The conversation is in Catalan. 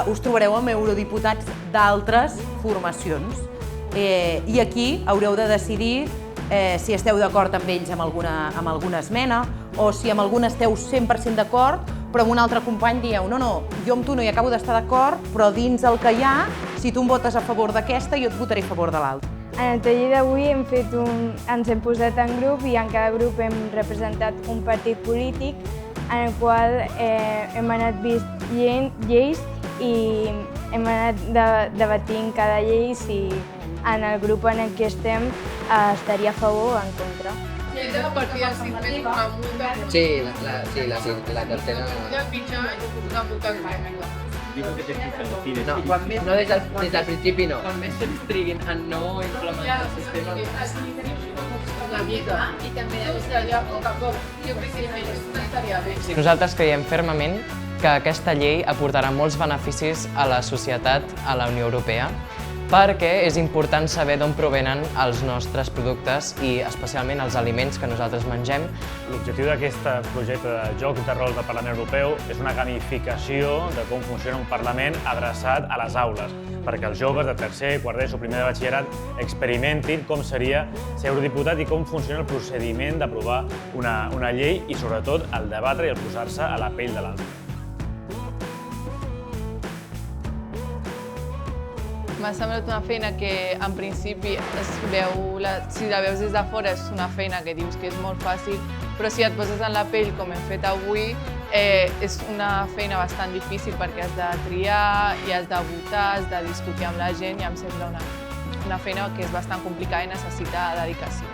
us trobareu amb eurodiputats d'altres formacions. I aquí haureu de decidir si esteu d'acord amb ells amb alguna esmena o si amb alguna esteu 100% d'acord, però amb un altre company dieu no, jo amb tu no hi acabo d'estar d'acord, però dins el que hi ha, si tu em votes a favor d'aquesta, jo et votaré a favor de l'altra. En el taller d'avui ens hem posat en grup i en cada grup hem representat un partit polític en el qual hem anat vist lleis i hem anat debatint cada llei si en el grup en el que estem estaria a favor o en contra. I de la partida simplement una multa. Sí, la tercera. Ja pitja una multa econòmica. No, des del principi no. Quan més temps triguin en no implementar el sistema... La vida i també des d'allà poc a poc. Jo crec que no estaria bé. Nosaltres creiem fermament que aquesta llei aportarà molts beneficis a la societat, a la Unió Europea, perquè és important saber d'on provenen els nostres productes i especialment els aliments que nosaltres mengem. L'objectiu d'aquest projecte de Jocs de rol del Parlament Europeu és una gamificació de com funciona un Parlament adreçat a les aules, perquè els joves de tercer, quart d'ESO o primer de batxillerat experimentin com seria ser eurodiputat i com funciona el procediment d'aprovar una llei i sobretot el debatre i el posar-se a la pell de l'altre. M'ha semblat una feina que, en principi, si la veus des de fora és una feina que dius que és molt fàcil, però si et poses en la pell, com hem fet avui, és una feina bastant difícil perquè has de triar i has de votar, has de discutir amb la gent i em sembla una feina que és bastant complicada i necessita dedicació.